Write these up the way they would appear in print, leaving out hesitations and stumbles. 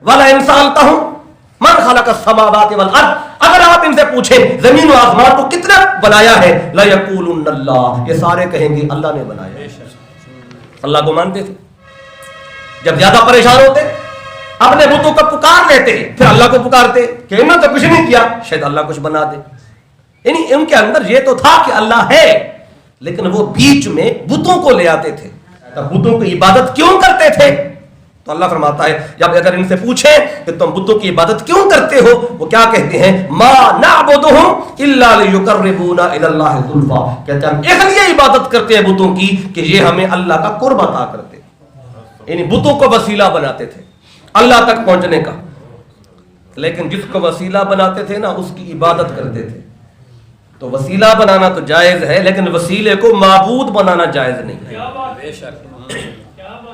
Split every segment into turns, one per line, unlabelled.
وَلَئِنْ سَأَلْتَهُمْ مَنْ خَلَقَ السَّمَاوَاتِ وَالْأَرْضَ، اگر آپ ان سے پوچھیں زمین و آسمان کو کتنا بنایا ہے، لَيَقُولُنَّ اللَّهُ، یہ سارے کہیں گے اللہ نے بنایا. اللہ کو مانتے تھے. جب زیادہ پریشان ہوتے اپنے بتوں کو پکار لیتے، پھر اللہ کو پکارتے کہ انہوں نے تو کچھ نہیں کیا، شاید اللہ کچھ بنا دے. یعنی ان کے اندر یہ تو تھا کہ اللہ ہے، لیکن وہ بیچ میں بتوں کو لے آتے تھے. بتوں کی عبادت کیوں کرتے تھے؟ تو اللہ فرماتا ہے جب اگر ان سے پوچھیں کہ تم بتوں کی عبادت کیوں کرتے ہو، وہ کیا کہتے ہیں؟ ما نعبدهم الا ليقربونا الى الله زلفا، کہتے ہیں ہم اس لیے عبادت کرتے ہیں بتوں کی کہ یہ ہمیں اللہ کا قرب عطا کرتے. یعنی بتوں کو وسیلہ بناتے تھے اللہ تک پہنچنے کا. لیکن جس کو وسیلہ بناتے تھے نا اس کی عبادت کرتے تھے. تو وسیلہ بنانا تو جائز ہے، لیکن وسیلے کو معبود بنانا جائز نہیں ہے.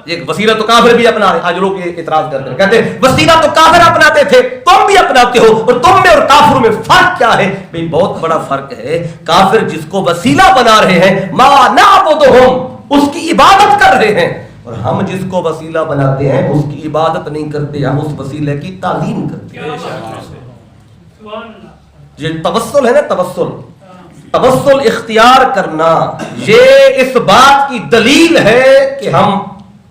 ایک وسیلہ تو کافر بھی اپنا رہے. آج لوگ یہ اعتراض کرتے ہیں، کہتے ہیں وسیلہ تو کافر اپناتے تھے، تم بھی اپناتے ہو، اور تم میں اور کافر میں فرق کیا ہے؟ بھئی بہت بڑا فرق ہے. کافر جس کو وسیلہ بنا رہے ہیں، ما نعبدهم، اس کی عبادت کر رہے ہیں، اور ہم جس کو وسیلہ بناتے ہیں اس کی عبادت نہیں کرتے، ہم اس وسیلے کی تعظیم کرتے ہیں. یہ توسل ہے نا، توسل اختیار کرنا، یہ اس بات کی دلیل ہے کہ ہم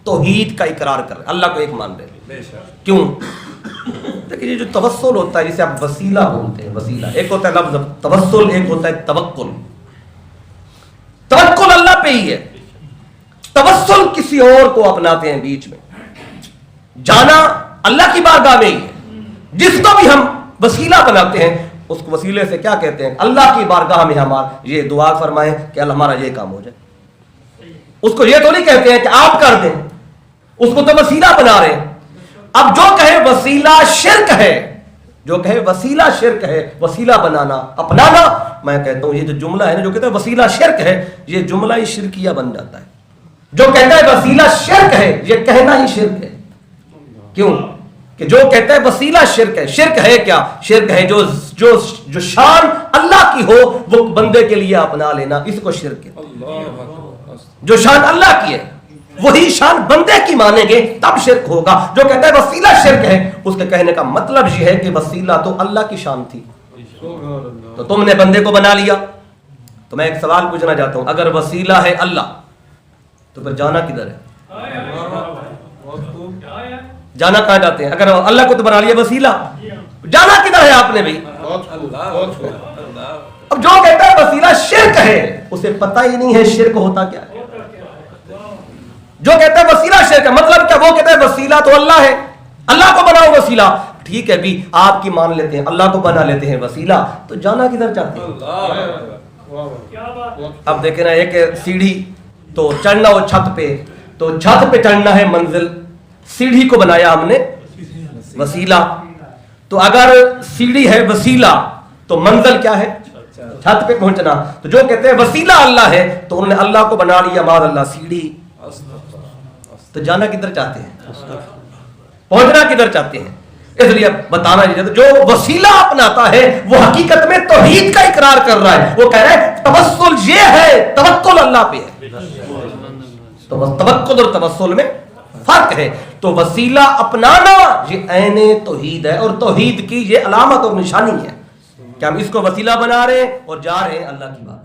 توحید کا اقرار کر رہے ہیں، اللہ کو ایک مان رہے ہیں. کیوں؟ دیکھیے جو توسل ہوتا ہے جسے آپ وسیلہ بولتے ہیں، وسیلہ ایک ہوتا ہے لفظ توسل، ایک ہوتا ہے توکل. توکل اللہ پہ ہی ہے، توسل کسی اور کو اپناتے ہیں بیچ میں. جانا اللہ کی بارگاہ میں ہی ہے. جس کو بھی ہم وسیلہ بناتے ہیں اس کو وسیلے سے کیا کہتے ہیں؟ اللہ کی بارگاہ میں ہمارا یہ دعا فرمائیں کہ اللہ ہمارا یہ کام ہو جائے. اس کو یہ تو نہیں کہتے ہیں کہ آپ کر دیں، اس کو تو وسیلہ بنا رہے ہیں. اب جو کہے وسیلہ شرک ہے، جو کہے وسیلہ شرک ہے، وسیلہ بنانا اپنانا، میں کہتا ہوں یہ جو جملہ ہے نا، جو کہتا ہے وسیلہ شرک ہے، یہ جملہ ہی شرکیہ بن جاتا ہے. جو کہتا ہے وسیلہ شرک ہے، یہ کہنا ہی شرک ہے. کیوں کہ جو کہتا ہے وسیلہ شرک ہے، شرک ہے کیا؟ شرک ہے جو شان اللہ کی ہو وہ بندے کے لیے اپنا لینا، اس کو شرک ہے. جو شان اللہ کی ہے وہی شان بندے کی مانیں گے تب شرک ہوگا. جو کہتا ہے وسیلہ شرک ہے، اس کے کہنے کا مطلب یہ ہے کہ وسیلہ تو اللہ کی شان تھی، تو تم نے بندے کو بنا لیا. تو میں ایک سوال پوچھنا چاہتا ہوں، اگر وسیلہ ہے اللہ تو پھر جانا کدھر ہے؟ جانا کہاں جاتے ہیں؟ اگر اللہ کو تو بنا لیا وسیلہ، جانا کدھر ہے آپ نے بھائی؟ اب جو کہتا ہے وسیلہ شرک ہے اسے پتہ ہی نہیں ہے شرک ہوتا کیا ہے. جو کہتا ہے وسیلہ شرک ہے، مطلب کیا؟ وہ کہتا ہے وسیلہ تو اللہ ہے، اللہ کو بناؤ وسیلہ. ٹھیک ہے بھی، آپ کی مان لیتے ہیں، اللہ کو بنا لیتے ہیں وسیلہ، تو جانا کدھر چاہتے ہیں؟ اب دیکھیں نا، ایک سیڑھی تو چڑھنا ہو چھت پہ، تو چھت پہ چڑھنا ہے منزل، سیڑھی کو بنایا ہم نے وسیلہ. تو اگر سیڑھی ہے وسیلہ تو منزل کیا ہے؟ چھت پہ پہنچنا. تو جو کہتے ہیں وسیلہ اللہ ہے تو انہوں نے اللہ کو بنا لیا معاذ اللہ سیڑھی. تو جانا کدھر چاہتے ہیں؟ پہنچنا کدھر چاہتے ہیں؟ اس لیے بتانا چاہیے جو وسیلہ اپناتا ہے وہ حقیقت میں توحید کا اقرار کر رہا ہے. وہ کہہ رہا ہے توسل یہ ہے، توکل اللہ پہ ہے. تو توکل اور توسل میں فرق ہے. تو وسیلہ اپنانا یہ عین توحید ہے، اور توحید کی یہ علامت اور نشانی ہے کہ ہم اس کو وسیلہ بنا رہے ہیں اور جا رہے ہیں اللہ کی بات.